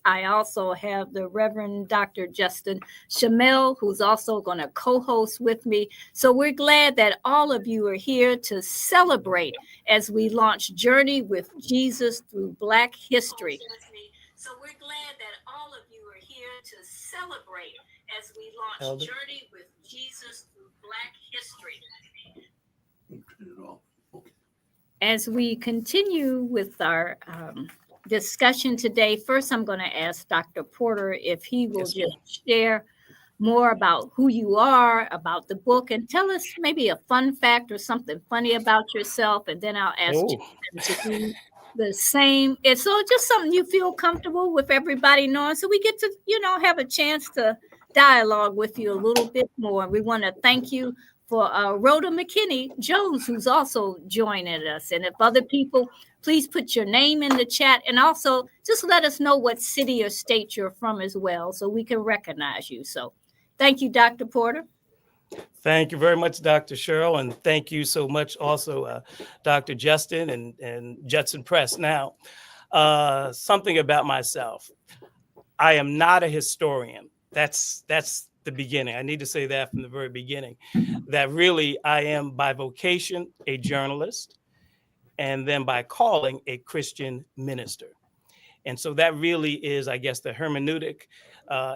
I also have the Reverend Dr. Justin Shamel, who's also going to co-host with me. So we're glad that all of you are here to celebrate as we launch Journey with Jesus through Black History. So we're glad that all of you are here to celebrate as we launch Journey with Jesus through Black History. As we continue with our discussion today, first I'm going to ask Dr. Porter if he will just share more about who you are, about the book, and tell us maybe a fun fact or something funny about yourself, and then I'll ask Jason to do the same. And so just something you feel comfortable with everybody knowing, so we get to, have a chance to dialogue with you a little bit more. We want to thank you for Rhoda McKinney Jones, who's also joining us. And if other people, please put your name in the chat, and also just let us know what city or state you're from as well, so we can recognize you. So thank you, Dr. Porter. Thank you very much, Dr. Cheryl, and thank you so much also, Dr. Justin and Judson Press. Now, something about myself. I am not a historian. That's the beginning. I need to say that from the very beginning, that really I am by vocation a journalist, and then by calling a Christian minister. And so that really is, I guess, the hermeneutic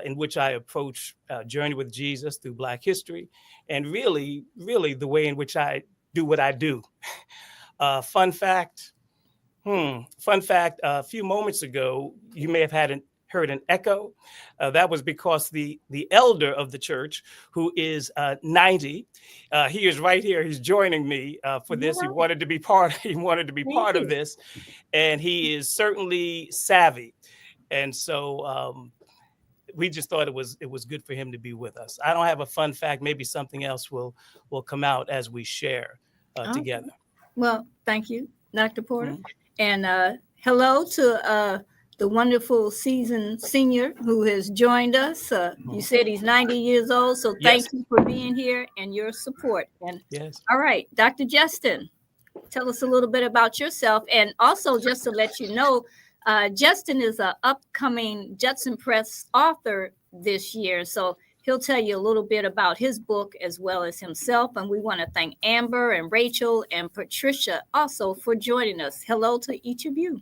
in which I approach Journey with Jesus through Black history, and really the way in which I do what I do. Fun fact, a few moments ago, you may have heard an echo. That was because the elder of the church, who is 90, he is right here. He's joining me for this. He wanted to be part of this, and he is certainly savvy. And so we just thought it was good for him to be with us. I don't have a fun fact. Maybe something else will come out as we share together. Well, thank you, Dr. Porter. Mm-hmm. And hello to the wonderful seasoned senior who has joined us. You said he's 90 years old, so thank you for being here and your support. And all right, Dr. Justin, tell us a little bit about yourself. And also, just to let you know, Justin is an upcoming Judson Press author this year, so he'll tell you a little bit about his book as well as himself. And we want to thank Amber and Rachel and Patricia also for joining us. Hello to each of you.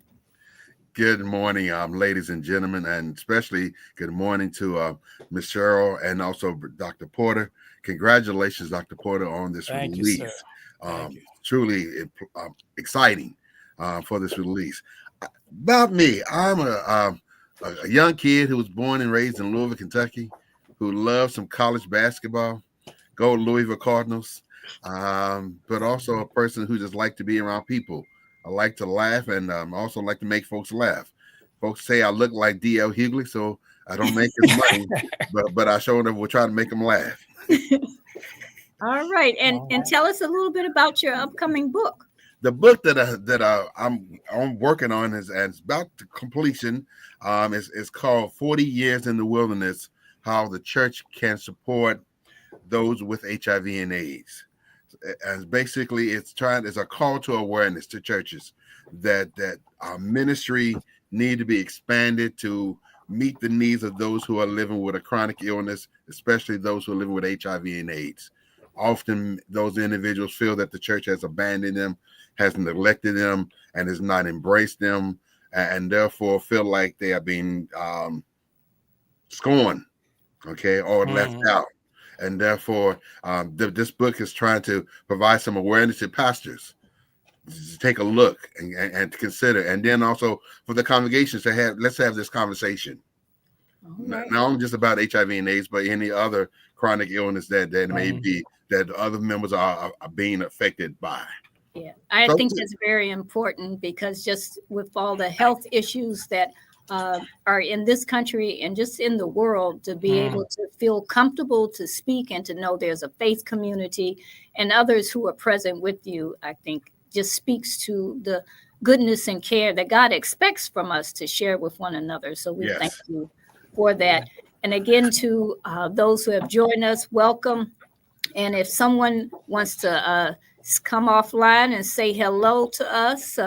Good morning, ladies and gentlemen, and especially good morning to Ms. Cheryl and also Dr. Porter. Congratulations, Dr. Porter, on this release. Truly exciting for this release. About me, I'm a young kid who was born and raised in Louisville, Kentucky, who loves some college basketball, go Louisville Cardinals, but also a person who just liked to be around people. I like to laugh, and also like to make folks laugh. Folks say I look like D.L. Hughley, so I don't make his money, but I sure enough will try to make him laugh. All right, and tell us a little bit about your upcoming book. The book that I'm working on is about to completion. Is called 40 Years in the Wilderness: How the Church Can Support Those with HIV and AIDS. And basically, it's a call to awareness to churches that our ministry need to be expanded to meet the needs of those who are living with a chronic illness, especially those who are living with HIV and AIDS. Often, those individuals feel that the church has abandoned them, has neglected them, and has not embraced them, and therefore feel like they are being scorned, or left out. And therefore, this book is trying to provide some awareness to pastors to take a look and to consider. And then also for the congregations to let's have this conversation. Right. Not only just about HIV and AIDS, but any other chronic illness that may be, that other members are being affected by. Yeah, I think that's very important, because just with all the health issues that are in this country and just in the world, to be able to feel comfortable to speak and to know there's a faith community and others who are present with you, I think just speaks to the goodness and care that God expects from us to share with one another. So we thank you for that. And again, to those who have joined us, welcome. And if someone wants to come offline and say hello to us,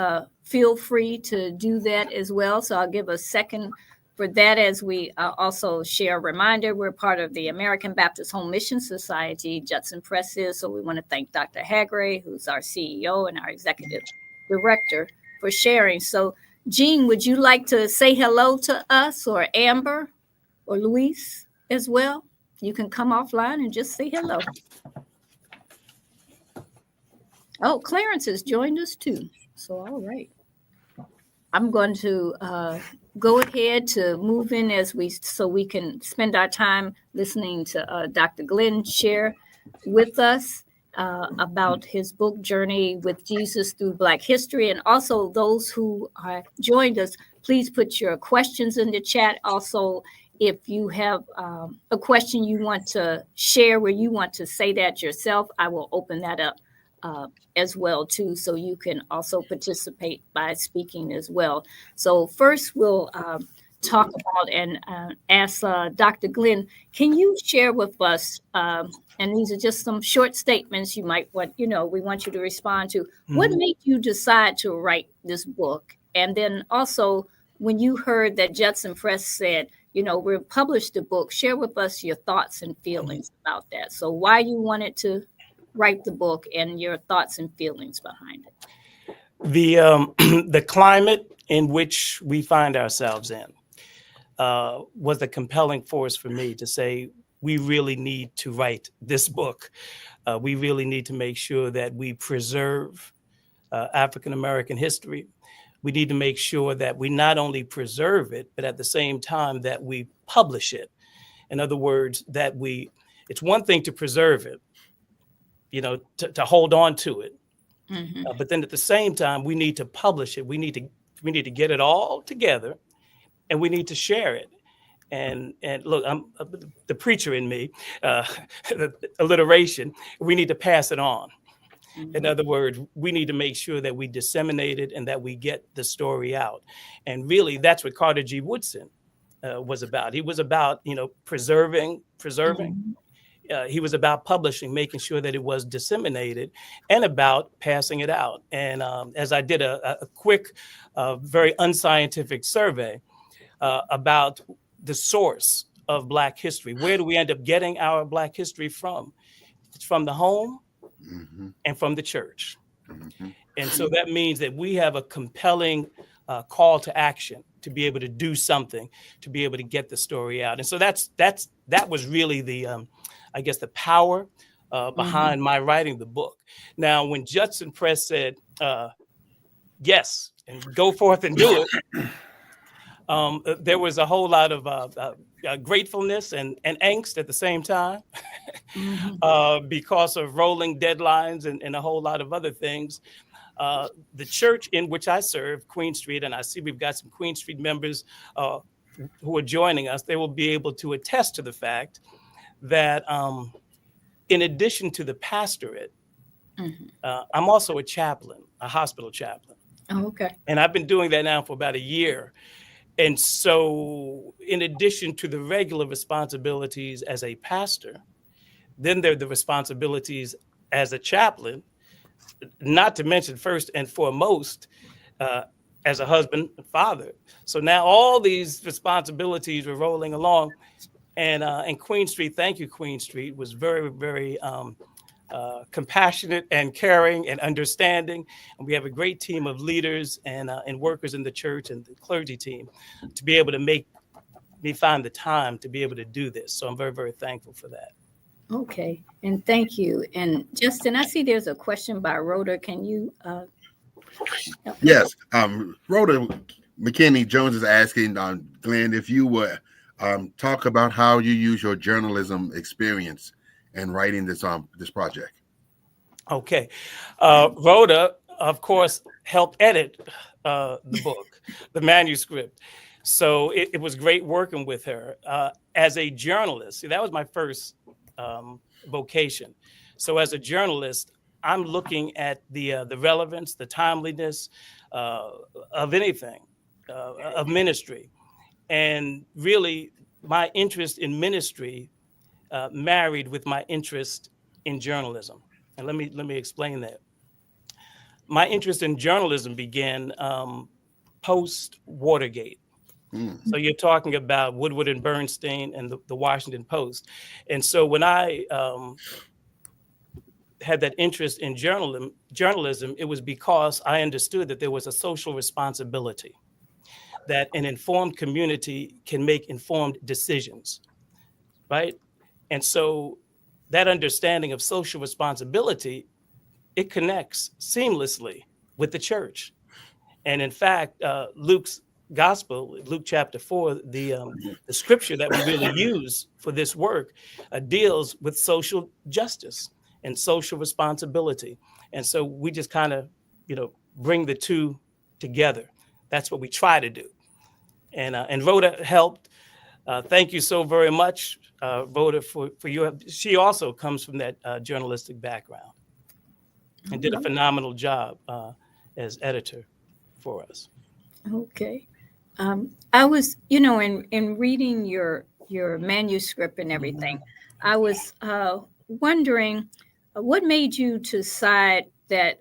feel free to do that as well. So I'll give a second for that, as we also share a reminder, we're part of the American Baptist Home Mission Society, Judson Press is. So we want to thank Dr. Hagray, who's our CEO and our executive director, for sharing. So, Jean, would you like to say hello to us, or Amber or Luis as well? You can come offline and just say hello. Oh, Clarence has joined us too. So, all right. I'm going to go ahead to move in so we can spend our time listening to Dr. Glenn share with us about his book, Journey with Jesus Through Black History. And also those who joined us, please put your questions in the chat. Also, if you have a question you want to share where you want to say that yourself, I will open that up as well too, so you can also participate by speaking as well. So first we'll talk about and ask Dr. Glenn, can you share with us, and these are just some short statements you might want, we want you to respond to, what made you decide to write this book? And then also, when you heard that Judson Press said, we'll publish the book, share with us your thoughts and feelings about that. So why you wanted to write the book and your thoughts and feelings behind it. The climate in which we find ourselves in was a compelling force for me to say, we really need to write this book. We really need to make sure that we preserve African-American history. We need to make sure that we not only preserve it, but at the same time that we publish it. In other words, it's one thing to preserve it, to hold on to it. Mm-hmm. But then at the same time, we need to publish it. We need to get it all together, and we need to share it. And look, I'm the preacher in me, the alliteration. We need to pass it on. Mm-hmm. In other words, we need to make sure that we disseminate it and that we get the story out. And really, that's what Carter G. Woodson was about. He was about, preserving. Mm-hmm. He was about publishing, making sure that it was disseminated, and about passing it out. And as I did a quick, very unscientific survey about the source of Black history, where do we end up getting our Black history from? It's from the home, mm-hmm. and from the church. Mm-hmm. And so that means that we have a compelling call to action to be able to do something, to be able to get the story out. And so that was really the power behind mm-hmm. my writing the book. Now, when Judson Press said, yes, and go forth and do it, there was a whole lot of gratefulness and angst at the same time mm-hmm. Because of rolling deadlines and a whole lot of other things. The church in which I serve, Queen Street, and I see we've got some Queen Street members who are joining us, they will be able to attest to the fact that in addition to the pastorate, mm-hmm. I'm also a chaplain, a hospital chaplain. Oh, okay. And I've been doing that now for about a year. And so in addition to the regular responsibilities as a pastor, then there are the responsibilities as a chaplain, not to mention first and foremost, as a husband and father. So now all these responsibilities were rolling along. And Queen Street, thank you, Queen Street, was very, very compassionate and caring and understanding. And we have a great team of leaders and workers in the church and the clergy team to be able to make me find the time to be able to do this. So I'm very, very thankful for that. Okay, and thank you. And Justin, I see there's a question by Rhoda. Can you? Yes, Rhoda McKinney Jones is asking Glenn if you would talk about how you use your journalism experience in writing this project. Okay, Rhoda, of course, helped edit the book, the manuscript. So it was great working with her as a journalist. See, that was my first vocation. So as a journalist, I'm looking at the relevance, the timeliness of anything, of ministry. And really, my interest in ministry married with my interest in journalism. And let me explain that. My interest in journalism began post Watergate. So you're talking about Woodward and Bernstein and the Washington Post. And so when I had that interest in journalism, it was because I understood that there was a social responsibility, that an informed community can make informed decisions, right? And so that understanding of social responsibility, it connects seamlessly with the church. And in fact, Luke's gospel, Luke chapter 4, the scripture that we really use for this work deals with social justice and social responsibility. And so we just kind of, bring the two together. That's what we try to do. And Rhoda helped. Thank you so very much, Rhoda, for your. She also comes from that journalistic background and did a phenomenal job as editor for us. Okay. I was, in reading your manuscript and everything, I was wondering what made you decide that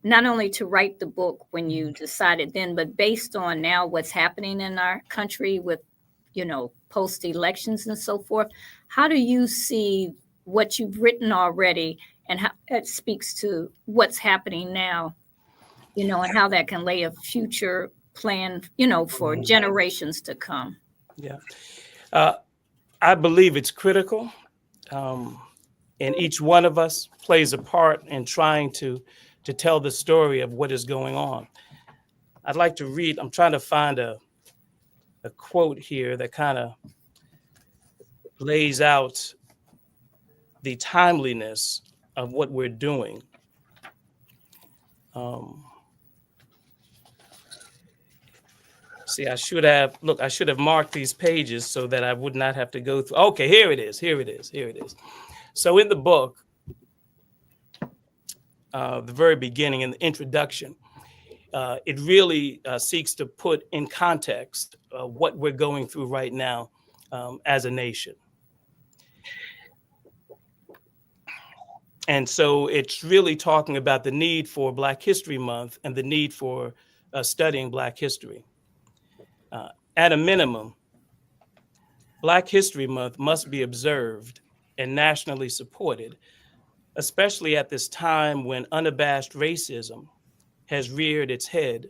not only to write the book when you decided then, but based on now what's happening in our country with, post elections and so forth. How do you see what you've written already and how it speaks to what's happening now, and how that can lay a future plan, for generations to come? Yeah. I believe it's critical. And each one of us plays a part in trying to tell the story of what is going on. I'd like to read, I'm trying to find a quote here that kind of lays out the timeliness of what we're doing. See, I should have marked these pages so that I would not have to go through. Okay, here it is. So in the book, the very beginning in the introduction, it really seeks to put in context what we're going through right now as a nation. And so it's really talking about the need for Black History Month and the need for studying Black history. At a minimum, Black History Month must be observed and nationally supported, especially at this time when unabashed racism has reared its head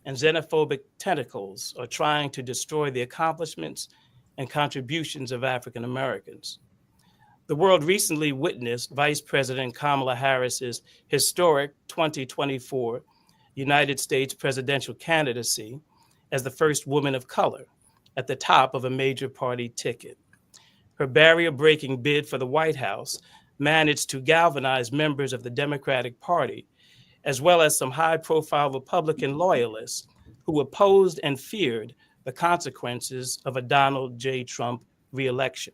and xenophobic tentacles are trying to destroy the accomplishments and contributions of African Americans. The world recently witnessed Vice President Kamala Harris's historic 2024 United States presidential candidacy as the first woman of color at the top of a major party ticket. Her barrier-breaking bid for the White House managed to galvanize members of the Democratic Party, as well as some high-profile Republican loyalists who opposed and feared the consequences of a Donald J. Trump re-election.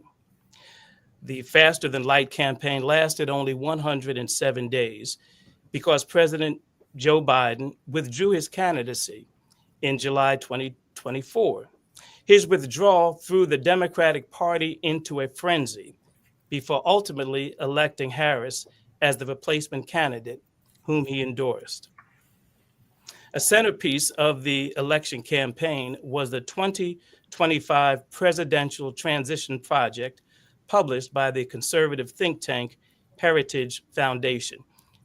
The Faster Than Light campaign lasted only 107 days because President Joe Biden withdrew his candidacy in July 2024. His withdrawal threw the Democratic Party into a frenzy before ultimately electing Harris as the replacement candidate whom he endorsed. A centerpiece of the election campaign was the 2025 Presidential Transition Project published by the conservative think tank Heritage Foundation.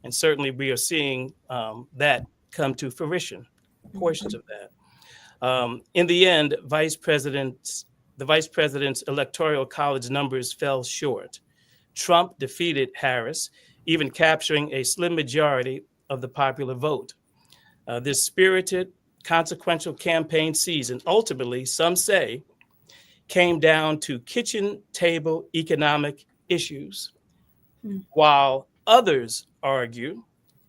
And certainly we are seeing that come to fruition, portions of that. In the end, the Vice President's Electoral College numbers fell short. Trump defeated Harris, even capturing a slim majority of the popular vote. This spirited, consequential campaign season ultimately, some say, came down to kitchen table economic issues, while others argue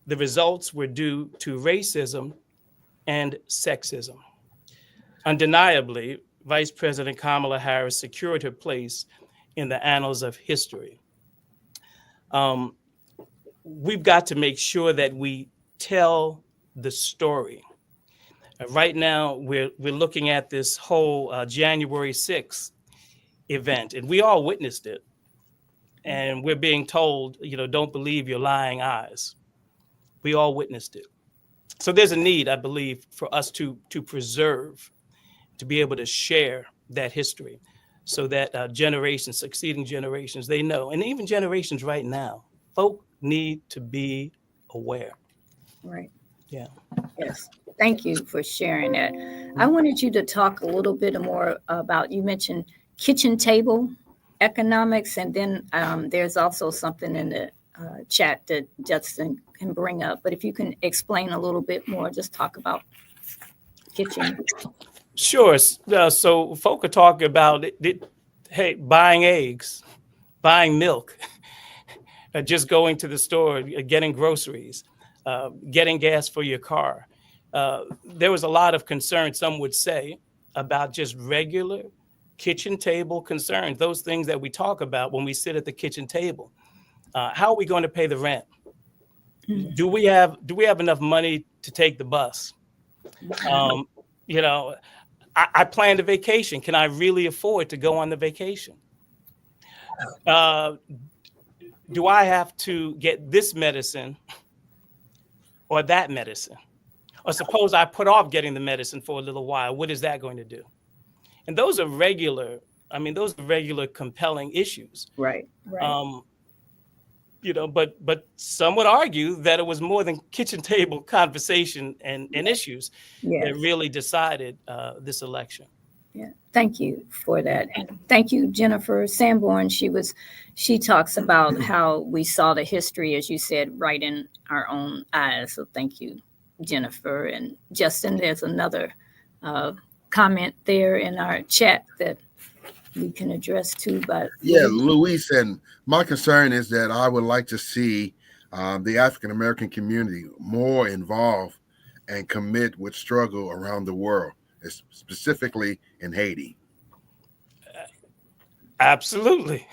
the results were due to racism and sexism. Undeniably, Vice President Kamala Harris secured her place in the annals of history. We've got to make sure that we tell the story. Right now, we're looking at this whole January 6th event, and we all witnessed it. And we're being told, don't believe your lying eyes. We all witnessed it. So there's a need, I believe, for us to preserve, to be able to share that history, so that generations, succeeding generations, they know, and even generations right now, folk need to be aware. Right. Yeah. Yes. Thank you for sharing that. I wanted you to talk a little bit more about, you mentioned kitchen table economics, and then there's also something in the chat that Judson can bring up. But if you can explain a little bit more, just talk about kitchen. Sure. So folk are talking about hey, buying eggs, buying milk, just going to the store, getting groceries, getting gas for your car. There was a lot of concern, some would say, about just regular kitchen table concerns, those things that we talk about when we sit at the kitchen table. How are we going to pay the rent? Do we have enough money to take the bus? Um, you know, I planned a vacation. Can I really afford to go on the vacation? Do I have to get this medicine or that medicine? Or suppose I put off getting the medicine for a little while. What is that going to do? And those are regular. I mean, those are regular compelling issues. Right. Right. But some would argue that it was more than kitchen table conversation and issues that really decided this election. Yeah, thank you for that. And thank you, Jennifer Sanborn. She talks about how we saw the history, as you said, right in our own eyes. So thank you, Jennifer. And Justin, there's another comment there in our chat that we can address too. But yeah, Luis, and my concern is that I would like to see the African American community more involved and commit with struggle around the world, specifically in Haiti. Absolutely.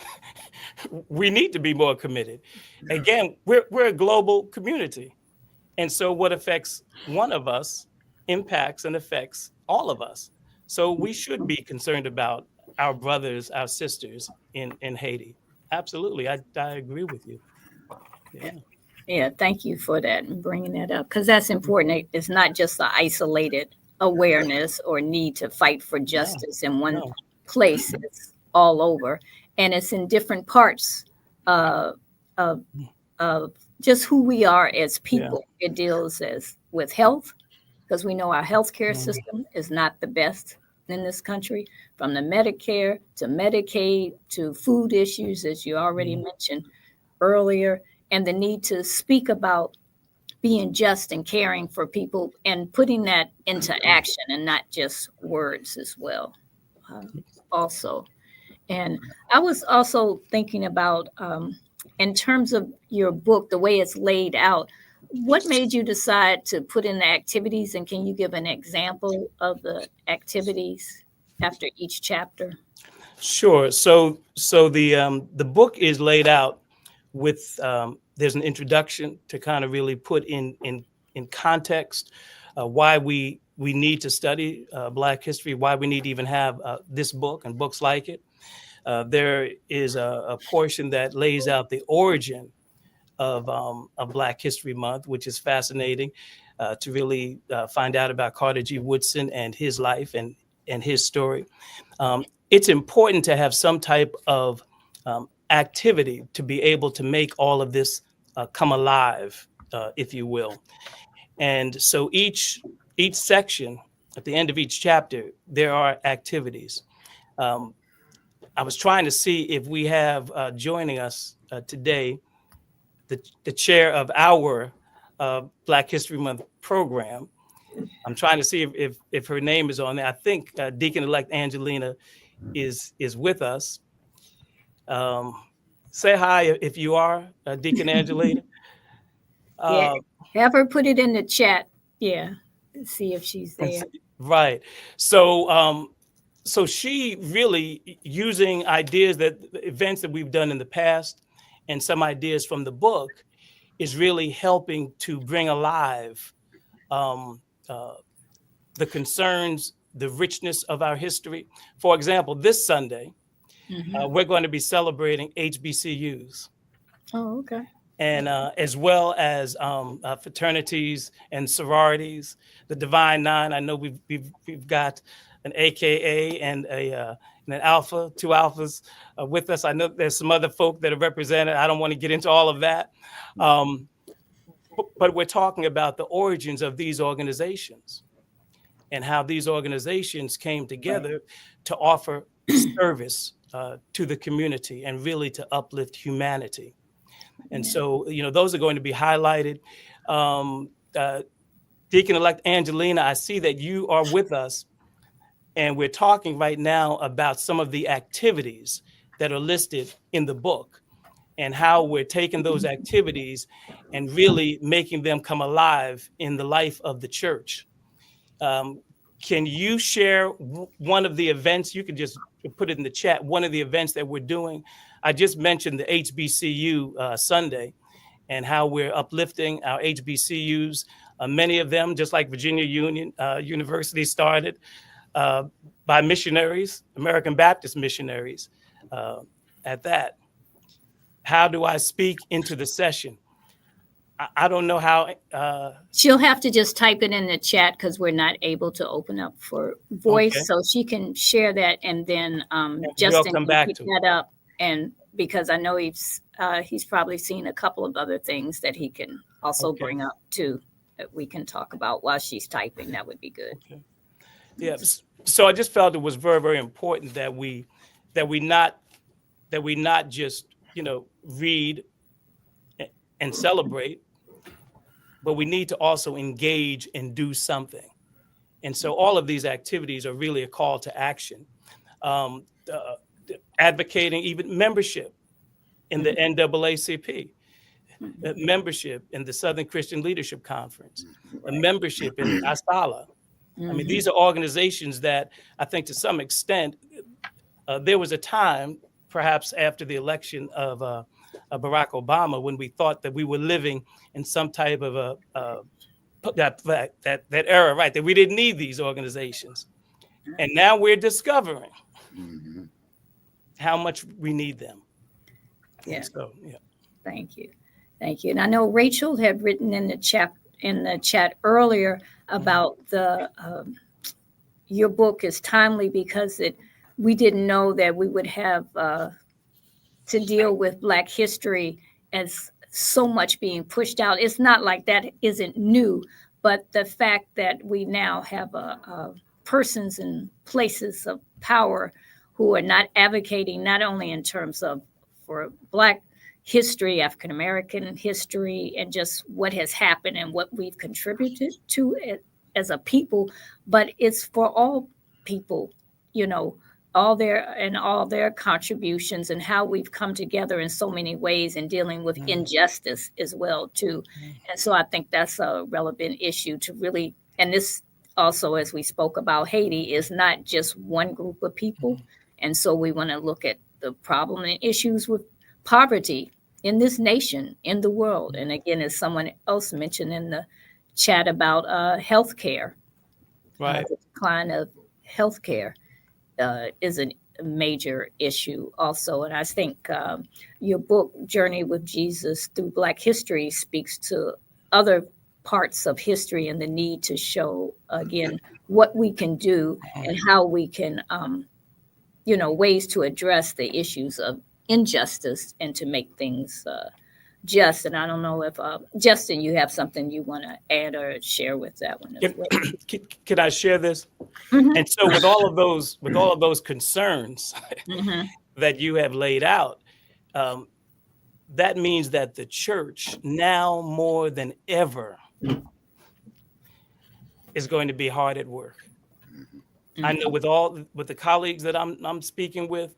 We need to be more committed. Yeah. Again, we're a global community. And so what affects one of us impacts and affects all of us. So we should be concerned about our brothers, our sisters in Haiti. Absolutely. I agree with you. Yeah. Yeah, thank you for that and bringing that up, because that's important. It's not just an isolated awareness or need to fight for justice in one place. It's all over, and it's in different parts of just who we are as people. Yeah. It deals with health, because we know our healthcare system is not the best in this country, from the Medicare to Medicaid to food issues, as you already mentioned earlier, and the need to speak about being just and caring for people and putting that into action and not just words as well. Also, and I was also thinking about, in terms of your book, the way it's laid out, what made you decide to put in the activities, and can you give an example of the activities after each chapter? Sure. So the book is laid out with there's an introduction to kind of really put in context why we need to study Black history, why we need to even have this book and books like it. There is a portion that lays out the origin of Black History Month, which is fascinating to really find out about Carter G. Woodson and his life and his story. It's important to have some type of activity to be able to make all of this come alive, if you will. And so each section, at the end of each chapter, there are activities. I was trying to see if we have joining us today the chair of our Black History Month program. I'm trying to see if her name is on there. I think Deacon-elect Angelina is with us. Say hi if you are, Deacon Angelina. Yeah, have her put it in the chat. Yeah, see if she's there. Right. So so she really, using ideas events that we've done in the past and some ideas from the book, is really helping to bring alive the concerns, the richness of our history. For example, this Sunday, we're going to be celebrating HBCUs. Oh, okay. and as well as fraternities and sororities, the Divine Nine. I know we've got an AKA and an alpha, two alphas with us. I know there's some other folk that are represented. I don't want to get into all of that, but we're talking about the origins of these organizations and how these organizations came together to offer service to the community and really to uplift humanity. And so, those are going to be highlighted. Deacon-elect Angelina, I see that you are with us, and we're talking right now about some of the activities that are listed in the book and how we're taking those activities and really making them come alive in the life of the church. Can you share one of the events? You can just put it in the chat, one of the events that we're doing. I just mentioned the HBCU Sunday and how we're uplifting our HBCUs. Many of them, just like Virginia Union University, started by missionaries, American Baptist missionaries at that. How do I speak into the session? I don't know how. She'll have to just type it in the chat because we're not able to open up for voice. Okay. So she can share that, and then Justin come back can pick that up. And because I know he's probably seen a couple of other things that he can also bring up too, that we can talk about while she's typing. That would be good. Okay. Yeah. So I just felt it was very, very important that we not just read and celebrate, but we need to also engage and do something. And so all of these activities are really a call to action. Advocating even membership in the NAACP, membership in the Southern Christian Leadership Conference, a membership in ASALA. I mean, these are organizations that I think to some extent, there was a time, perhaps after the election of Barack Obama, when we thought that we were living in some type of that era, right? That we didn't need these organizations, and now we're discovering how much we need them. Yeah. So, yeah. Thank you. And I know Rachel had written in the chat earlier about your book is timely because we didn't know that we would have to deal with Black history as so much being pushed out. It's not like that isn't new, but the fact that we now have persons and places of power who are not advocating not only in terms of for Black history, African American history, and just what has happened and what we've contributed to it as a people, but it's for all people, all their contributions and how we've come together in so many ways in dealing with injustice as well too. And so I think that's a relevant issue to really, and this also, as we spoke about Haiti, is not just one group of people. And so we want to look at the problem and issues with poverty in this nation, in the world. And again, as someone else mentioned in the chat about healthcare, right? The decline of healthcare is a major issue also. And I think your book, Journey with Jesus Through Black History, speaks to other parts of history and the need to show, again, what we can do and how we can, ways to address the issues of injustice and to make things just. And I don't know if, Justin, you have something you want to add or share with that one as well. Can I share this? And so with all of those concerns that you have laid out, that means that the church now more than ever is going to be hard at work. I know with the colleagues that I'm speaking with,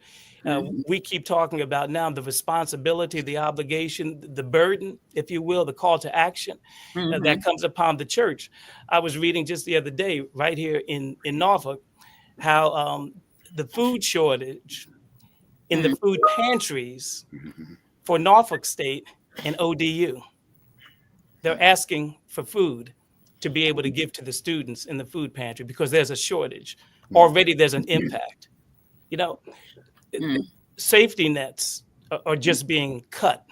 we keep talking about now the responsibility, the obligation, the burden, if you will, the call to action that comes upon the church. I was reading just the other day right here in Norfolk how the food shortage in the food pantries for Norfolk State and ODU, they're asking for food to be able to give to the students in the food pantry because there's a shortage. Already there's an impact. Safety nets are just being cut.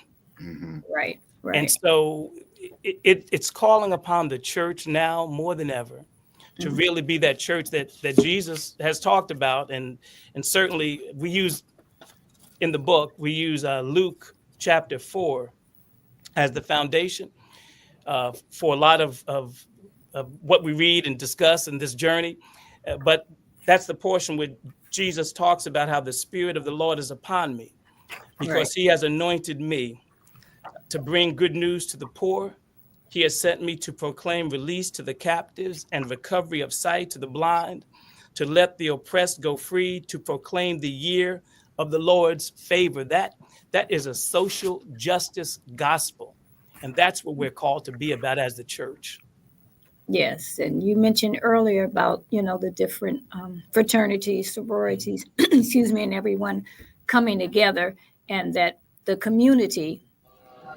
Right. Right. And so it's calling upon the church now more than ever to really be that church that Jesus has talked about. And certainly we use in the book, we use Luke chapter 4 as the foundation for a lot of what we read and discuss in this journey. But that's the portion where Jesus talks about how the Spirit of the Lord is upon me because he has anointed me to bring good news to the poor. He has sent me to proclaim release to the captives and recovery of sight to the blind, to let the oppressed go free, to proclaim the year of the Lord's favor. That is a social justice gospel. And that's what we're called to be about as the church. Yes, and you mentioned earlier about, the different fraternities, sororities, excuse me, and everyone coming together, and that the community,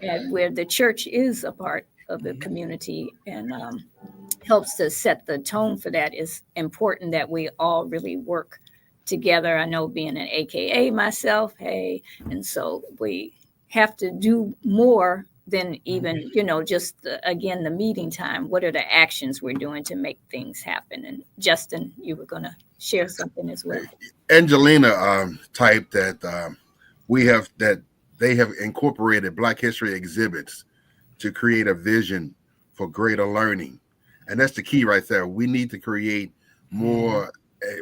and where the church is a part of the community and helps to set the tone for that, is important that we all really work together. I know, being an AKA myself, hey, and so we have to do more than even, just again, the meeting time. What are the actions we're doing to make things happen? And Justin, you were going to share something as well. Angelina typed that they have incorporated Black History exhibits to create a vision for greater learning. And that's the key right there. We need to create more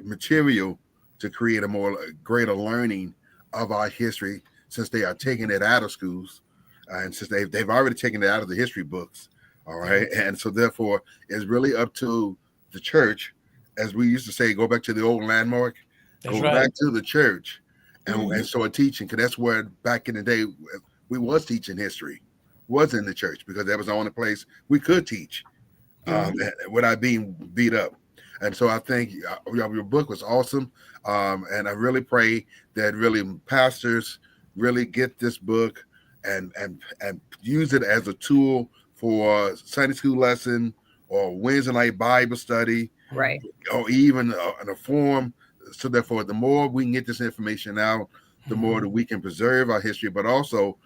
material to create a greater learning of our history, since they are taking it out of schools. And since they've already taken it out of the history books. All right. And so therefore it's really up to the church, as we used to say, go back to the old landmark, back to the church and start teaching. Because that's where back in the day we was teaching history, was in the church, because that was the only place we could teach without being beat up. And so I think your book was awesome. And I really pray that really pastors really get this book and use it as a tool for Sunday school lesson or Wednesday night Bible study, right? Or even in a form. So therefore, the more we can get this information out, the more that we can preserve our history. But also,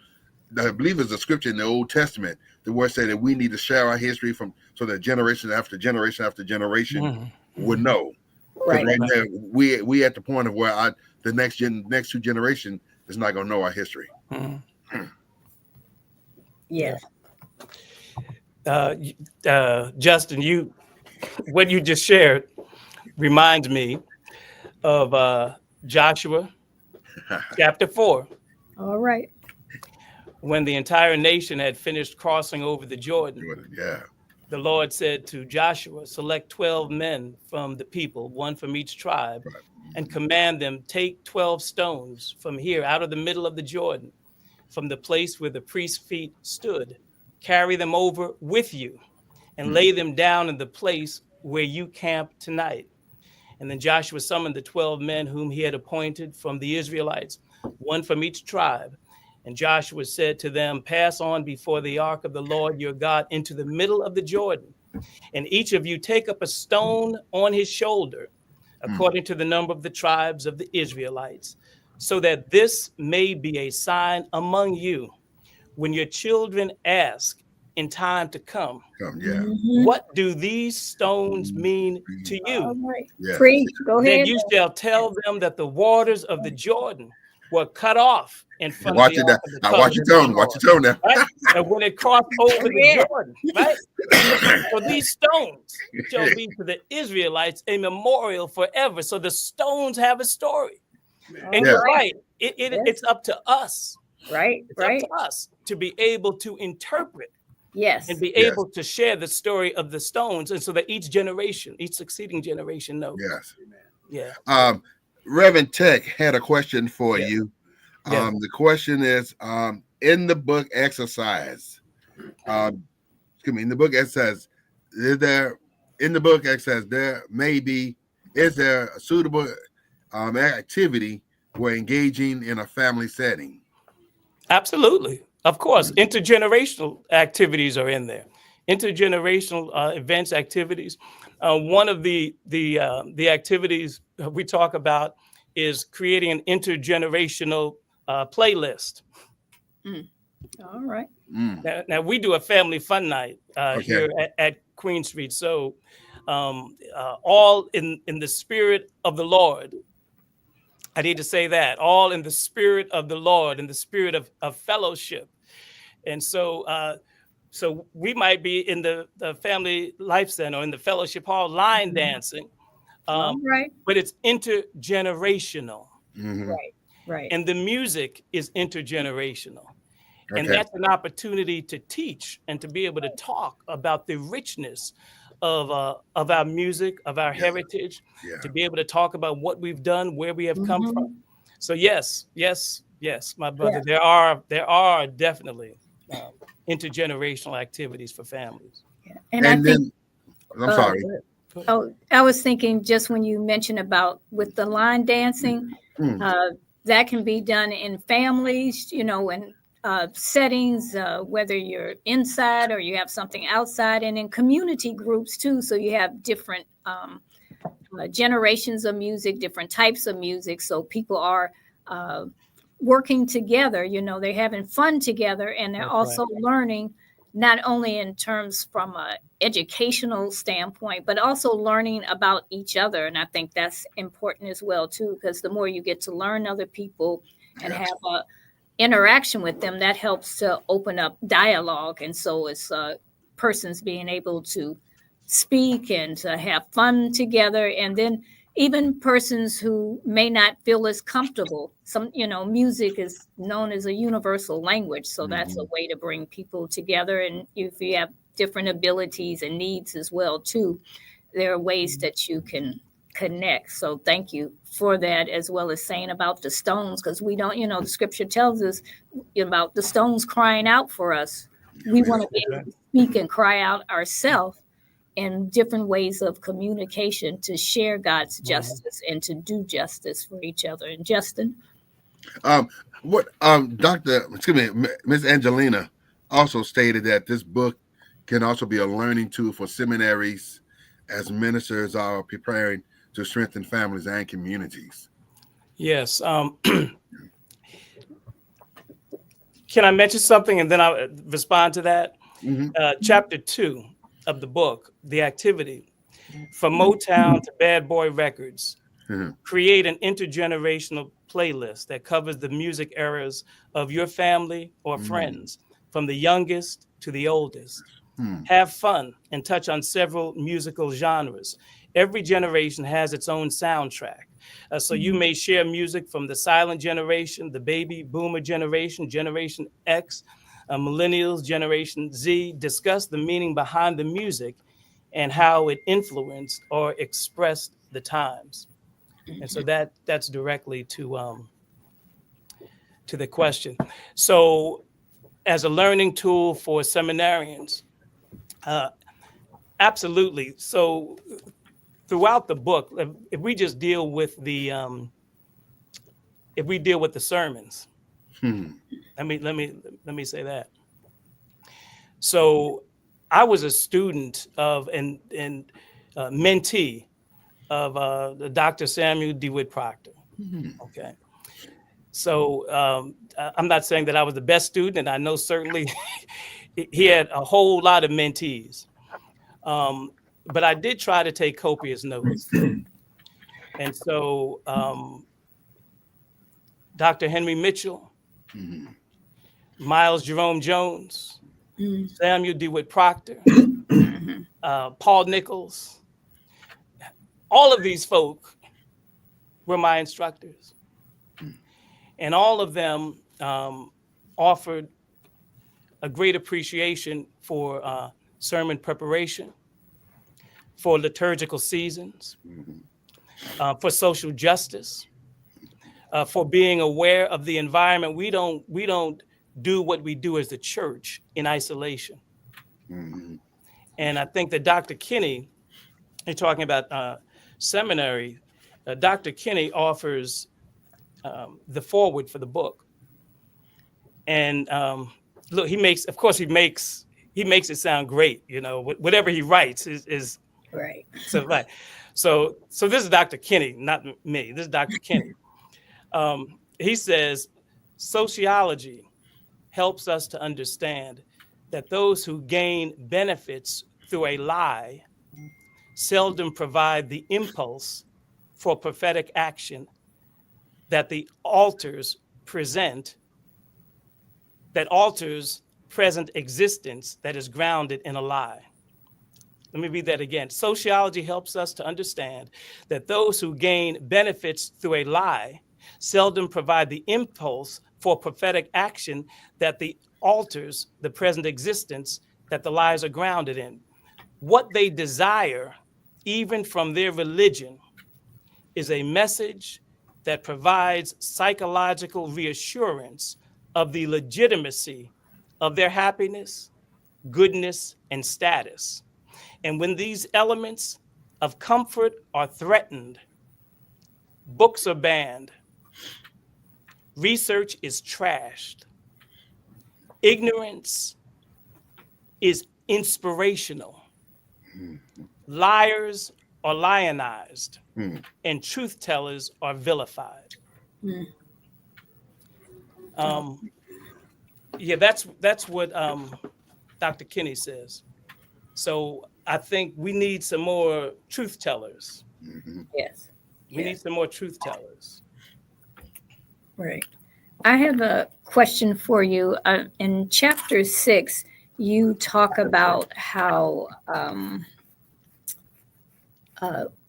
I believe there's a scripture in the Old Testament the word said that we need to share our history so that generation after generation after generation would know. Because right now we at the point of where the next two generation is not going to know our history. Yes. Justin, what you just shared reminds me of Joshua chapter 4. All right. When the entire nation had finished crossing over the Jordan, the Lord said to Joshua, select 12 men from the people, one from each tribe, and command them, take 12 stones from here out of the middle of the Jordan, from the place where the priest's feet stood, carry them over with you and lay them down in the place where you camp tonight. And then Joshua summoned the 12 men whom he had appointed from the Israelites, one from each tribe. And Joshua said to them, pass on before the ark of the Lord your God into the middle of the Jordan. And each of you take up a stone on his shoulder, according to the number of the tribes of the Israelites, so that this may be a sign among you. When your children ask in time to come, what do these stones mean to you? Go ahead. Then you shall tell them that the waters of the Jordan were cut off in front of the ark of the covenant. Watch your tone now. Right? And when it crossed over the Jordan, right? So these stones shall be to the Israelites a memorial forever. So the stones have a story. And you're right. It's up to us. Right. It's up to us to be able to interpret. Yes. And be able to share the story of the stones. And so that each succeeding generation knows. Yes. Yeah. Reverend Tech had a question for you. The question is, in the book exercise, in the book it says, is there a suitable activity where engaging in a family setting? Absolutely. Of course, intergenerational activities are in there. Intergenerational events, activities. One of the activities we talk about is creating an intergenerational playlist. All right. Now we do a family fun night Okay. here at Queen Street. So all in the spirit of the Lord. I need to say that, all in the spirit of the Lord, in the spirit of fellowship. And so so we might be in the Family Life Center or in the fellowship hall line dancing, All right. but it's intergenerational. Right. Right. And the music is intergenerational. And Okay. that's an opportunity to teach and to be able to talk about the richness of our music, of our heritage, to be able to talk about what we've done, where we have come from. So yes, my brother, there are definitely intergenerational activities for families. And I think, I'm sorry. Oh, I was thinking just when you mentioned about with the line dancing, that can be done in families, you know, in settings, whether you're inside or you have something outside, and in community groups too. So you have different generations of music, different types of music. So people are working together, you know, they're having fun together, and they're also learning, not only in terms from an educational standpoint, but also learning about each other. And I think that's important as well, too, because the more you get to learn other people and have a interaction with them, that helps to open up dialogue. And so it's persons being able to speak and to have fun together. And then even persons who may not feel as comfortable, some, you know, music is known as a universal language. So that's a way to bring people together. And if you have different abilities and needs as well, too, there are ways that you can connect. So thank you for that, as well as saying about the stones, because we don't, you know, the scripture tells us about the stones crying out for us. We want to be able to speak and cry out ourselves in different ways of communication to share God's justice and to do justice for each other. And Justin? Miss Angelina also stated that this book can also be a learning tool for seminaries as ministers are preparing to strengthen families and communities. Yes. Can I mention something and then I'll respond to that? Chapter 2 of the book, the activity, from Motown to Bad Boy Records, create an intergenerational playlist that covers the music eras of your family or friends, from the youngest to the oldest. Have fun and touch on several musical genres. Every generation has its own soundtrack. So you may share music from the silent generation, the baby boomer generation, Generation X, millennials, Generation Z. Discuss the meaning behind the music and how it influenced or expressed the times. And so that's directly to the question. So as a learning tool for seminarians, absolutely. So throughout the book, if we just deal with the sermons, let me say that. So I was a student of and mentee of Dr. Samuel DeWitt Proctor. Okay. So I'm not saying that I was the best student, and I know certainly he had a whole lot of mentees. But I did try to take copious notes. And so Dr. Henry Mitchell, Miles Jerome Jones, Samuel DeWitt Proctor, Paul Nichols, all of these folk were my instructors. And all of them offered a great appreciation for sermon preparation, for liturgical seasons, for social justice, for being aware of the environment. We don't do what we do as the church in isolation. And I think that Dr. Kinney, you're talking about seminary, Dr. Kinney offers the foreword for the book. And look, he makes it sound great. You know, whatever he writes is right. So right. So this is Dr. Kinney, not me. This is Dr. Kinney. He says sociology helps us to understand that those who gain benefits through a lie seldom provide the impulse for prophetic action that the altars present, that alters present existence that is grounded in a lie. Let me read that again. Sociology helps us to understand that those who gain benefits through a lie seldom provide the impulse for prophetic action that the alters the present existence that the lies are grounded in. What they desire, even from their religion, is a message that provides psychological reassurance of the legitimacy of their happiness, goodness, and status. And when these elements of comfort are threatened, books are banned, research is trashed, ignorance is inspirational, liars are lionized, and truth tellers are vilified. Yeah, that's what Dr. Kinney says. So I think we need some more truth tellers. Yes. We need some more truth tellers. Right. I have a question for you. In chapter 6, you talk about how,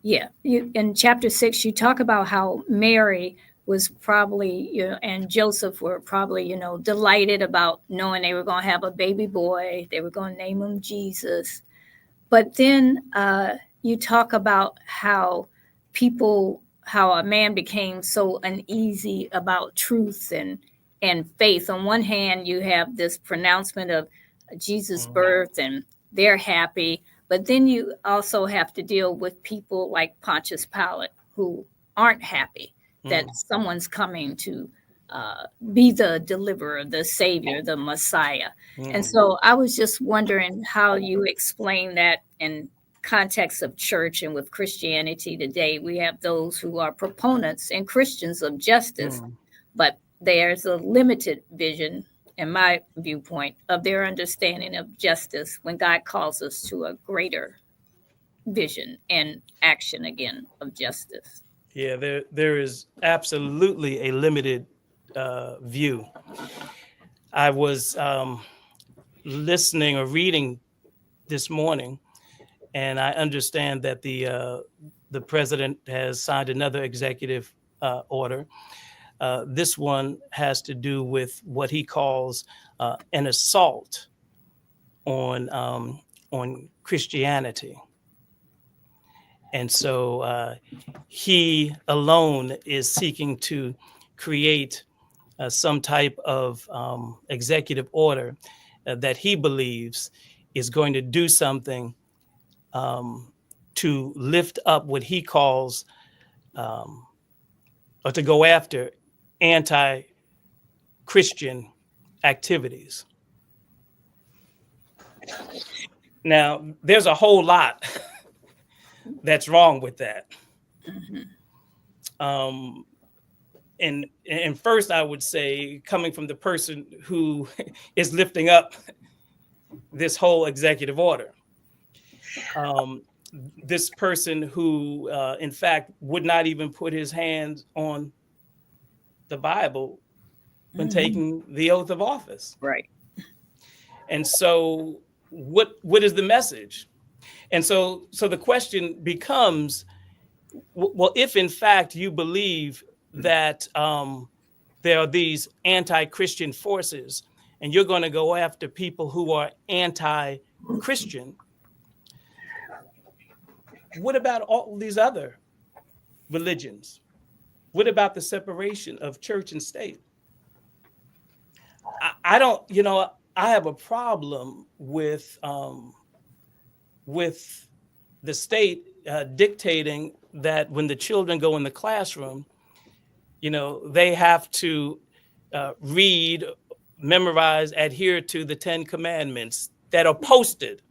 in chapter 6, you talk about how Mary was probably, and Joseph were probably, delighted about knowing they were going to have a baby boy. They were going to name him Jesus. But then you talk about how a man became so uneasy about truth and faith. On one hand, you have this pronouncement of Jesus' birth, and they're happy. But then you also have to deal with people like Pontius Pilate who aren't happy that someone's coming to be the deliverer, the savior, the Messiah. And so I was just wondering how you explain that in context of church and with Christianity today. We have those who are proponents and Christians of justice, but there's a limited vision, in my viewpoint, of their understanding of justice when God calls us to a greater vision and action again of justice. Yeah, there is absolutely a limited view. I was listening or reading this morning, and I understand that the president has signed another executive order. This one has to do with what he calls an assault on Christianity. And so he alone is seeking to create some type of executive order that he believes is going to do something to lift up what he calls or to go after anti-Christian activities. Now, there's a whole lot that's wrong with that. And first, I would say, coming from the person who is lifting up this whole executive order, this person who, in fact, would not even put his hands on the Bible when taking the oath of office. Right. And so, what is the message? And so the question becomes, well, if in fact you believe that there are these anti-Christian forces and you're going to go after people who are anti-Christian, what about all these other religions? What about the separation of church and state? I don't, I have a problem with the state dictating that when the children go in the classroom, they have to read, memorize, adhere to the 10 commandments that are posted.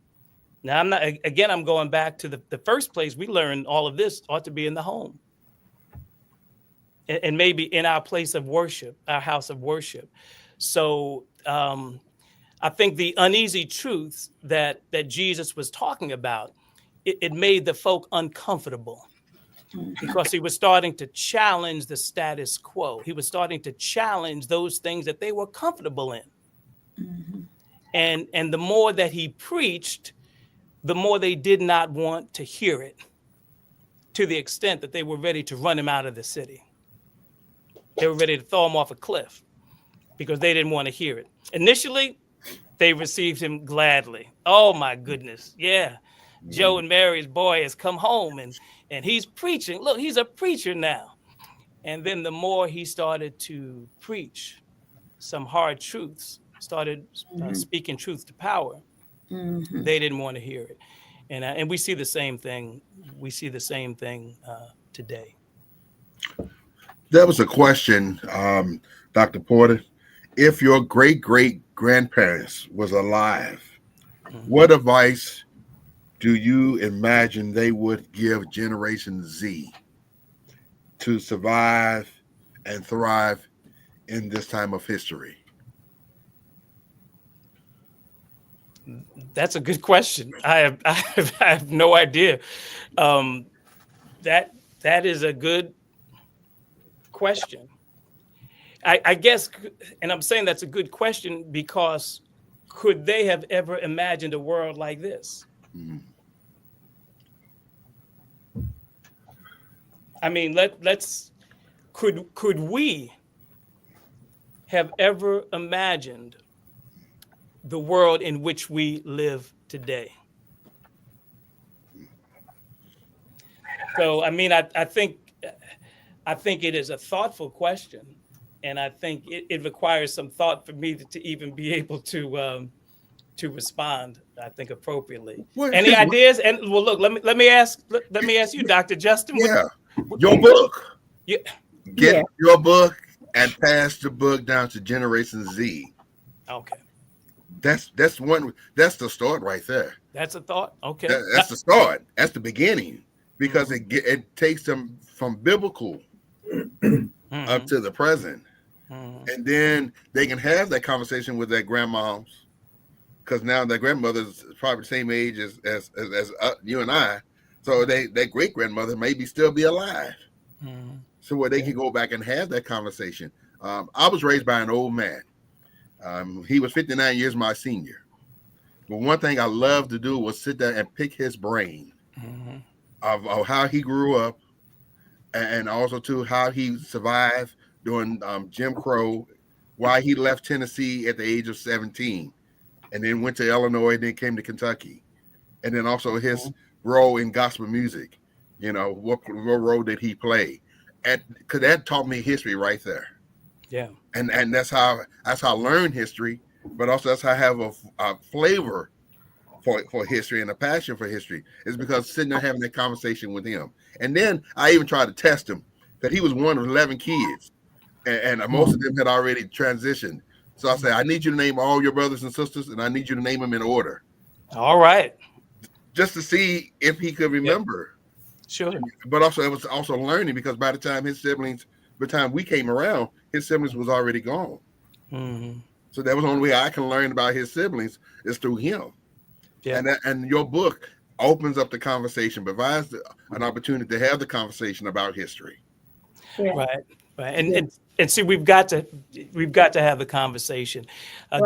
Now, I'm going back to the first place we learned all of this ought to be in the home. And maybe in our place of worship, our house of worship. So I think the uneasy truths that Jesus was talking about, it made the folk uncomfortable because he was starting to challenge the status quo. He was starting to challenge those things that they were comfortable in. And the more that he preached, the more they did not want to hear it, to the extent that they were ready to run him out of the city. They were ready to throw him off a cliff because they didn't want to hear it. Initially, they received him gladly. Oh my goodness. Yeah. Joe and Mary's boy has come home and he's preaching. Look, he's a preacher now. And then the more he started to preach some hard truths, started speaking truth to power, they didn't want to hear it. And we see the same thing. We see the same thing today. That was a question, Dr. Porter. If your great-great-grandparents was alive, what advice do you imagine they would give Generation Z to survive and thrive in this time of history? That's a good question. I have no idea. That is a good question. I guess, and I'm saying that's a good question because could they have ever imagined a world like this? I mean, could we have ever imagined the world in which we live today? So, I mean, I think it is a thoughtful question, and I think it requires some thought for me to even be able to respond, I think, appropriatly. Any ideas? And well, look, let me ask you, Dr. Justin. Yeah, your book. Yeah, get your book and pass the book down to Generation Z. Okay. That's the start right there. That's a thought. Okay. That's the start. That's the beginning, because it takes them from biblical up to the present, and then they can have that conversation with their grandmoms, because now their grandmother's probably the same age as you and I, so their great grandmother maybe still be alive, so where they can go back and have that conversation. I was raised by an old man. He was 59 years my senior. But one thing I loved to do was sit there and pick his brain of how he grew up, and also too how he survived during Jim Crow, why he left Tennessee at the age of 17 and then went to Illinois and then came to Kentucky. And then also his role in gospel music, what role did he play? Because that taught me history right there. Yeah. And that's how I learned history, but also that's how I have a flavor for history and a passion for history, is because sitting there having that conversation with him. And then I even tried to test him, that he was one of 11 kids, and most of them had already transitioned. So I said, I need you to name all your brothers and sisters, and I need you to name them in order. All right. Just to see if he could remember. Yep. Sure. But also it was also learning, because by the time by the time we came around, his siblings was already gone. So that was the only way I can learn about his siblings is through him. Yeah. And your book opens up the conversation, provides an opportunity to have the conversation about history. Yeah. Right. And see, we've got to have the conversation.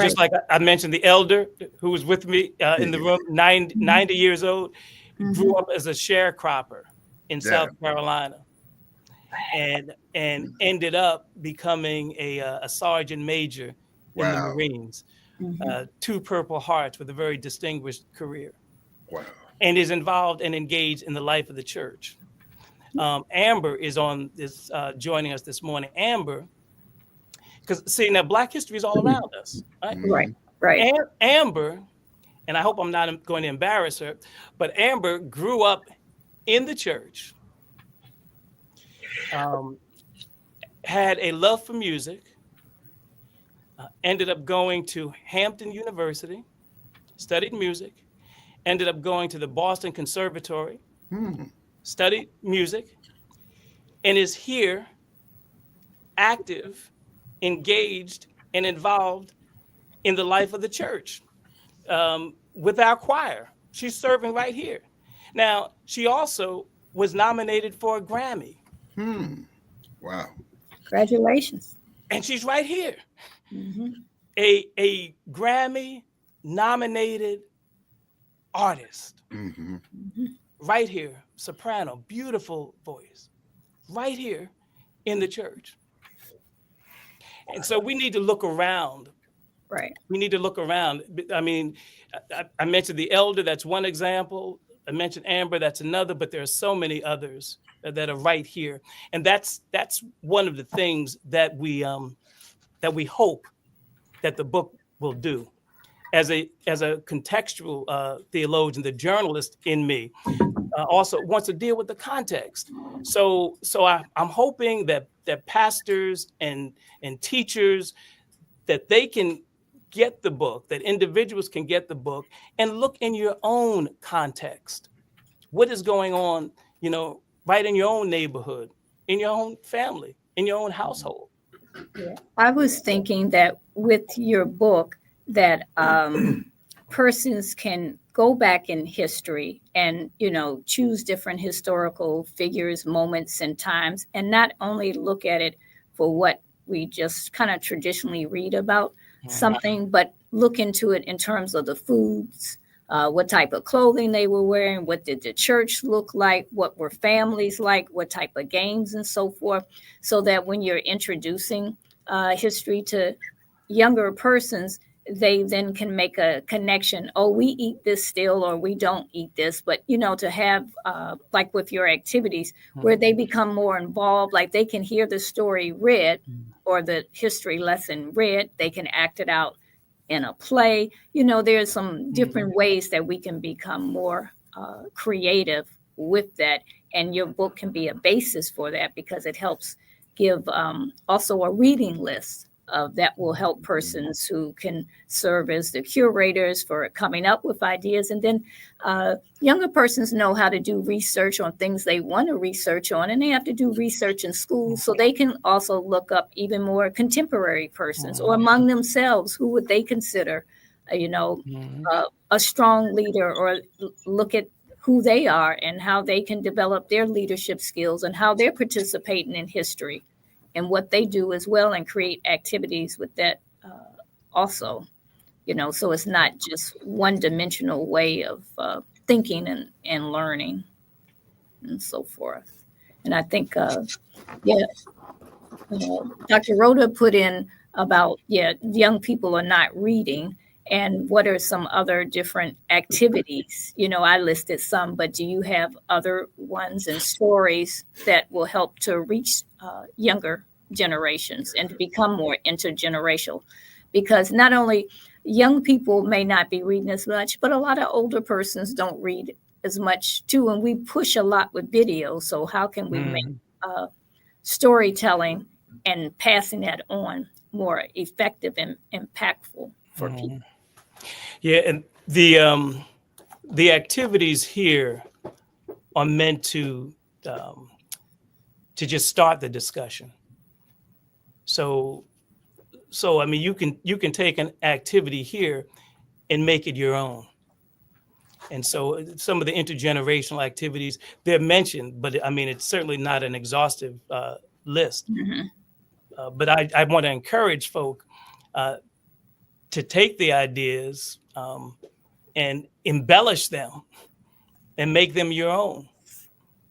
Just like I mentioned, the elder who was with me in the room, 90 years old, grew up as a sharecropper in South Carolina, and ended up becoming a sergeant major in the Marines. 2 Purple Hearts, with a very distinguished career. Wow. And is involved and engaged in the life of the church. Amber is joining us this morning. Amber, because see, now Black history is all around us, right? Right. Amber, and I hope I'm not going to embarrass her, but Amber grew up in the church, had a love for music, ended up going to Hampton University, studied music, ended up going to the Boston Conservatory, studied music, and is here active, engaged and involved in the life of the church with our choir. She's serving right here. Now, she also was nominated for a Grammy. Wow. Congratulations. And she's right here. A Grammy nominated artist. Right here, soprano, beautiful voice, right here in the church. And so we need to look around. Right. We need to look around. I mean, I mentioned the elder, that's one example. I mentioned Amber, that's another, but there are so many others that are right here. And that's one of the things that we hope that the book will do. As a contextual theologian, the journalist in me also wants to deal with the context. So I'm hoping that pastors and teachers, that they can get the book, that individuals can get the book and look in your own context. What is going on, right in your own neighborhood, in your own family, in your own household? Yeah. I was thinking that with your book, that persons can go back in history and, choose different historical figures, moments, and times, and not only look at it for what we just kind of traditionally read about something, but look into it in terms of the foods, what type of clothing they were wearing, what did the church look like, what were families like, what type of games and so forth, so that when you're introducing history to younger persons, they then can make a connection. Oh, we eat this still, or we don't eat this. But, to have, like with your activities, where they become more involved, like they can hear the story read or the history lesson read, they can act it out in a play. There's some different ways that we can become more creative with that. And your book can be a basis for that, because it helps give also a reading list that will help persons who can serve as the curators for coming up with ideas. And then younger persons know how to do research on things they want to research on, and they have to do research in school, so they can also look up even more contemporary persons, or among themselves, who would they consider, a strong leader, or look at who they are and how they can develop their leadership skills and how they're participating in history and what they do as well, and create activities with that also, so it's not just one-dimensional way of thinking and learning and so forth. And I think, Dr. Rhoda put in about, young people are not reading, and what are some other different activities? I listed some, but do you have other ones and stories that will help to reach younger generations and to become more intergenerational? Because not only young people may not be reading as much, but a lot of older persons don't read as much too. And we push a lot with video. So how can we make storytelling and passing that on more effective and impactful for people? Yeah, and the activities here are meant to just start the discussion. So I mean, you can take an activity here and make it your own. And so some of the intergenerational activities, they're mentioned, but I mean, it's certainly not an exhaustive list. But I want to encourage folk to take the ideas and embellish them and make them your own.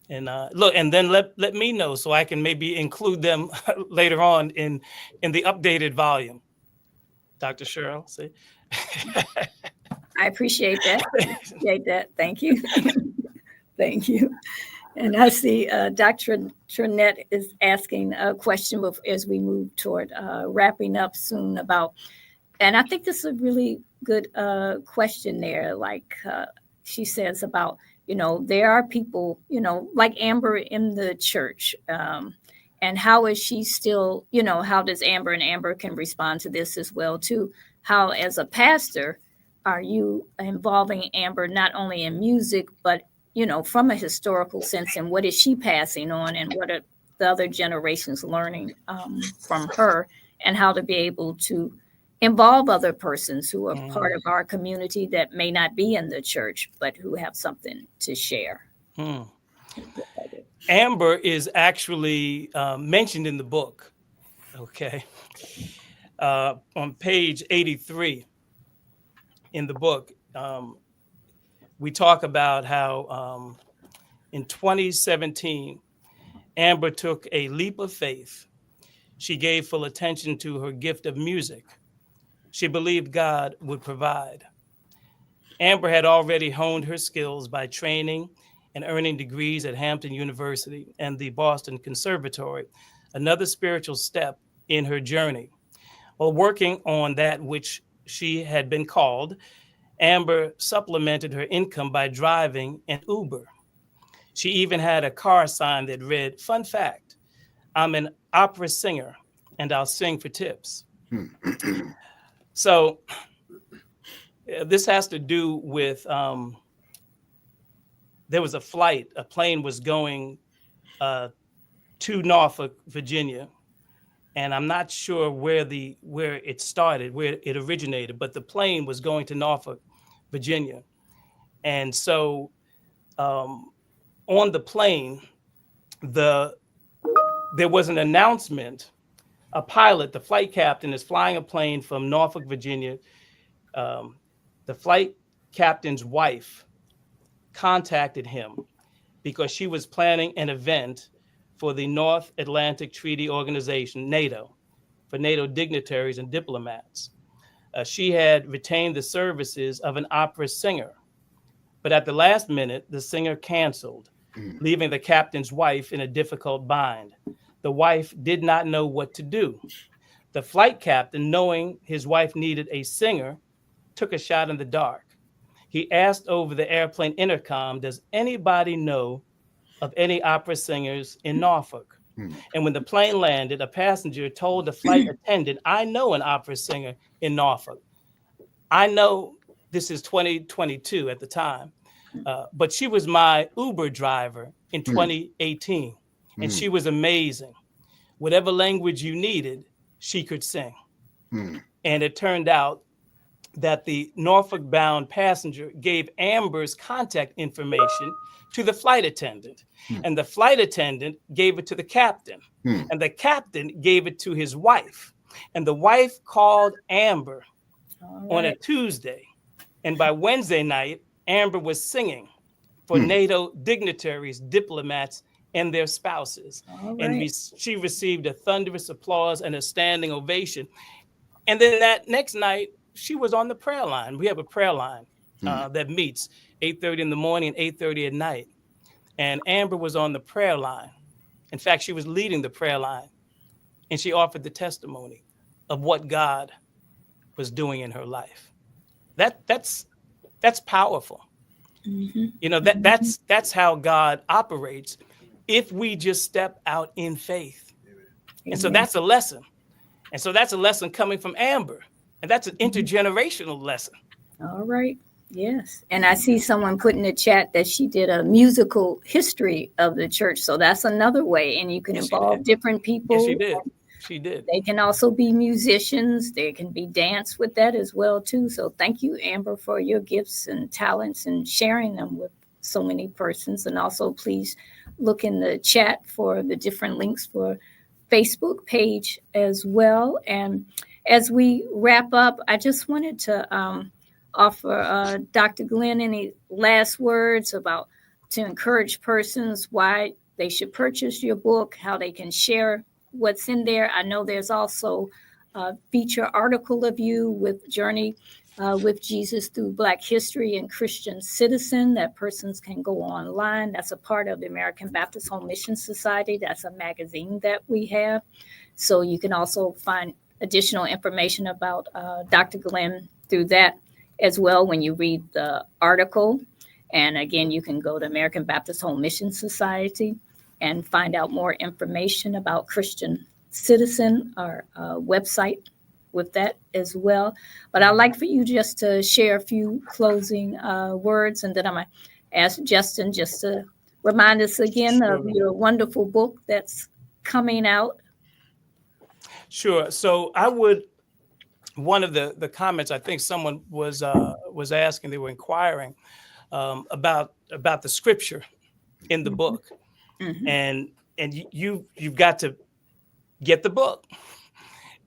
And look, and then let me know, so I can maybe include them later on in the updated volume. Dr. Cheryl, see? I appreciate that. Thank you. Thank you. And I see Dr. Trinette is asking a question as we move toward wrapping up soon about, and I think this is a really good question there. Like she says about, there are people, like Amber in the church. And how is she still, how does Amber can respond to this as well, too? How, as a pastor, are you involving Amber not only in music, but, from a historical sense, and what is she passing on, and what are the other generations learning from her and how to be able to involve other persons who are part of our community that may not be in the church, but who have something to share. Amber is actually mentioned in the book, okay? On page 83 in the book, we talk about how in 2017, Amber took a leap of faith. She gave full attention to her gift of music. She believed God would provide. Amber had already honed her skills by training and earning degrees at Hampton University and the Boston Conservatory, another spiritual step in her journey. While working on that which she had been called, Amber supplemented her income by driving an Uber. She even had a car sign that read, "Fun fact, I'm an opera singer and I'll sing for tips." So this has to do with, there was a flight, a plane was going to Norfolk, Virginia. And I'm not sure where it started, where it originated, but the plane was going to Norfolk, Virginia. And so on the plane, there was an announcement. A pilot, the flight captain, is flying a plane from Norfolk, Virginia. The flight captain's wife contacted him because she was planning an event for the North Atlantic Treaty Organization, NATO, for NATO dignitaries and diplomats. She had retained the services of an opera singer, but at the last minute, the singer canceled, leaving the captain's wife in a difficult bind. The wife did not know what to do. The flight captain, knowing his wife needed a singer, took a shot in the dark. He asked over the airplane intercom, "Does anybody know of any opera singers in Norfolk?" And when the plane landed, a passenger told the flight attendant, "I know an opera singer in Norfolk. I know this is 2022 at the time, but she was my Uber driver in 2018, and she was amazing. Whatever language you needed, she could sing." And it turned out that the Norfolk-bound passenger gave Amber's contact information to the flight attendant, and the flight attendant gave it to the captain, and the captain gave it to his wife, and the wife called Amber on a Tuesday, and by Wednesday night, Amber was singing for NATO dignitaries, diplomats, and their spouses, and she received a thunderous applause and a standing ovation. And then that next night, she was on the prayer line. We have a prayer line that meets 8:30 in the morning and 8:30 at night. And Amber was on the prayer line. In fact, she was leading the prayer line. And she offered the testimony of what God was doing in her life. That's powerful. You know, that's how God operates if we just step out in faith. And so that's a lesson. And so that's a lesson coming from Amber. And that's an intergenerational lesson. All right. Yes. And I see someone put in the chat that she did a musical history of the church. So that's another way. And you can involve different people. Yes, she did. She did. They can also be musicians. They can be dance with that as well, too. So thank you, Amber, for your gifts and talents and sharing them with so many persons. And also, please look in the chat for the different links for Facebook page as well. And as we wrap up, I just wanted to offer Dr. Glenn any last words to encourage persons why they should purchase your book, how they can share what's in there. I know there's also a feature article of you with Journey with Jesus through Black History and Christian Citizen that persons can go online. That's a part of the American Baptist Home Mission Society. That's a magazine that we have. So you can also find additional information about Dr. Glenn through that as well when you read the article. And again, you can go to American Baptist Home Mission Society and find out more information about Christian Citizen, our website with that as well. But I'd like for you just to share a few closing words, and then I'm going to ask Justin just to remind us again of your wonderful book that's coming out. Sure. So one of the comments, I think someone was asking, they were inquiring about the scripture in the book, and you've got to get the book,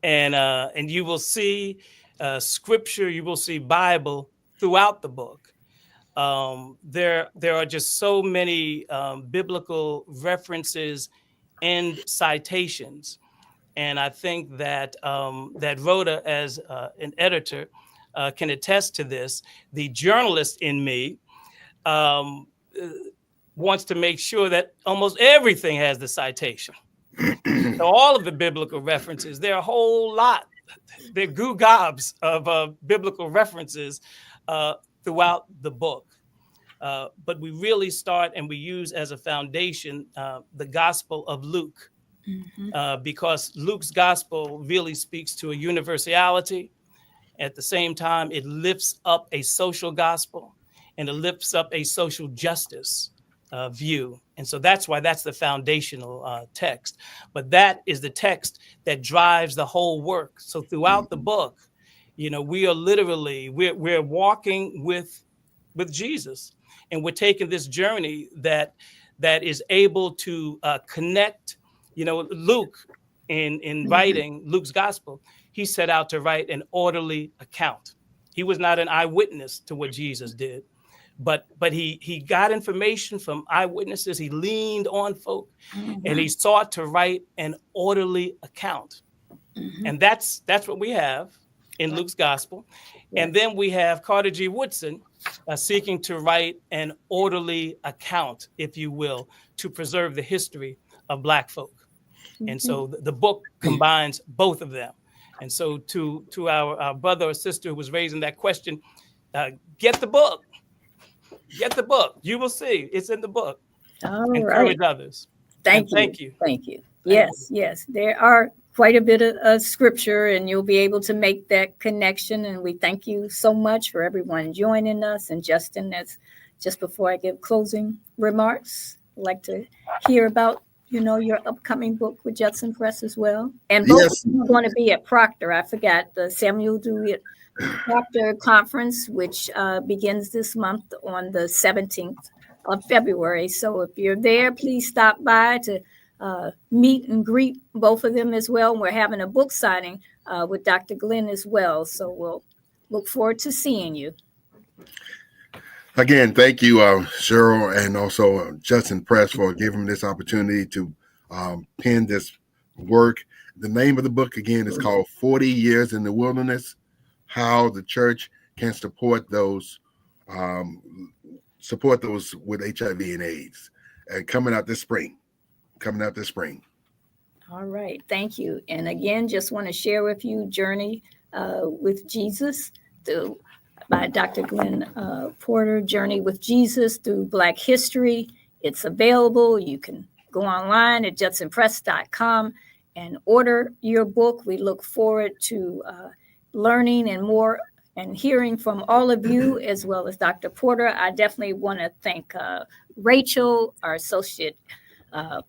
and you will see scripture, you will see Bible throughout the book. There are just so many biblical references and citations. And I think that that Rhoda, as an editor, can attest to this. The journalist in me um, wants to make sure that almost everything has the citation. So all of the biblical references, there are a whole lot. They're goo gobs of biblical references throughout the book. But we really start and we use as a foundation the Gospel of Luke. Because Luke's gospel really speaks to a universality. At the same time, it lifts up a social gospel and it lifts up a social justice view. And so that's why that's the foundational text. But that is the text that drives the whole work. So throughout the book, we are literally, we're walking with Jesus, and we're taking this journey that is able to connect. Luke, in writing Luke's gospel, he set out to write an orderly account. He was not an eyewitness to what Jesus did, but he got information from eyewitnesses. He leaned on folk, and he sought to write an orderly account. And that's what we have in Luke's gospel. And then we have Carter G. Woodson seeking to write an orderly account, if you will, to preserve the history of Black folk. And so the book combines both of them. And so to our brother or sister who was raising that question, get the book. Get the book. You will see it's in the book. Encourage others. Thank you. Thank you. Yes. There are quite a bit of scripture, and you'll be able to make that connection. And we thank you so much for everyone joining us. And Justin, that's just before I give closing remarks, I'd like to hear about your upcoming book with Judson Press as well. And both of you are going to be at Proctor. I forgot the Samuel Dewey Proctor Conference, which begins this month on the 17th of February. So if you're there, please stop by to meet and greet both of them as well. And we're having a book signing with Dr. Glenn as well. So we'll look forward to seeing you. Again, thank you, Cheryl, and also Judson Press for giving me this opportunity to pen this work. The name of the book, again, is called 40 Years in the Wilderness, How the Church Can Support those with HIV and AIDS, and coming out this spring. All right. Thank you. And again, just want to share with you Journey with Jesus by Dr. Glenn Porter, Journey with Jesus Through Black History. It's available. You can go online at judsonpress.com and order your book. We look forward to learning and more and hearing from all of you, as well as Dr. Porter. I definitely want to thank Rachel, our associate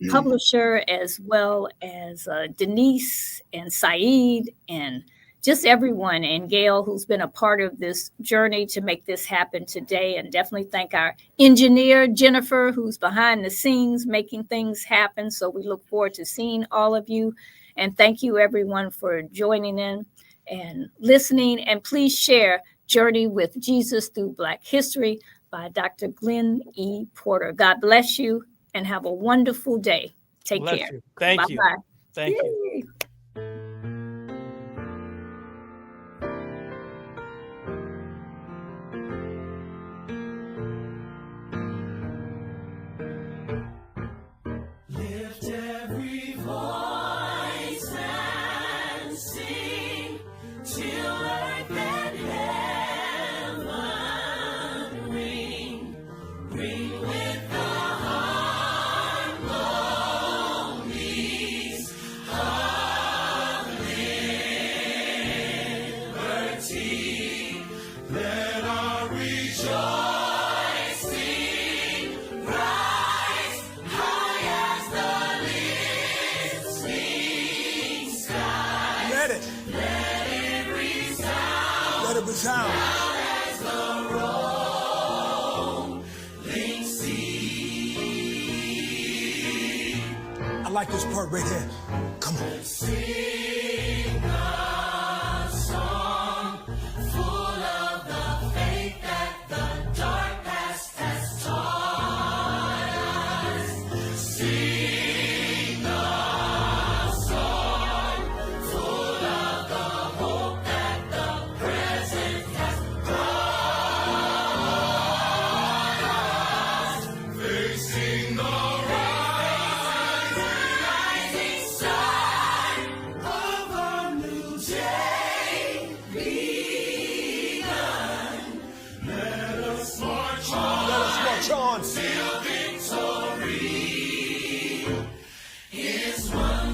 publisher, as well as Denise and Saeed and just everyone, and Gail, who's been a part of this journey to make this happen today. And definitely thank our engineer, Jennifer, who's behind the scenes making things happen. So we look forward to seeing all of you. And thank you, everyone, for joining in and listening. And please share Journey with Jesus Through Black History by Dr. Glenn E. Porter. God bless you and have a wonderful day. Take care. Thank you. Bye-bye. Thank you. Ring with the harmonies. sound. I like this part right here. Come on. Sing a song full of the faith that the dark past has taught us. Sing a song full of the hope that the present has brought us. Facing the on. Till victory is won.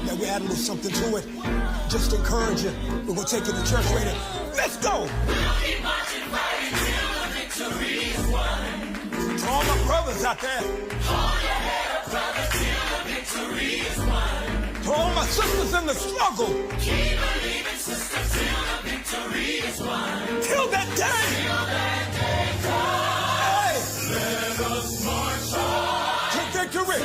Now we add a little something to it. Just to encourage you. We're going to take you to church later. Let's go. We'll keep marching, fighting till the victory is won. To all my brothers out there. Hold your head up, brother, till the victory is won. To all my sisters in the struggle. Keep believing, sisters, till the victory is won. Till that day. Till that day comes. Hey. Let us march on. To victory.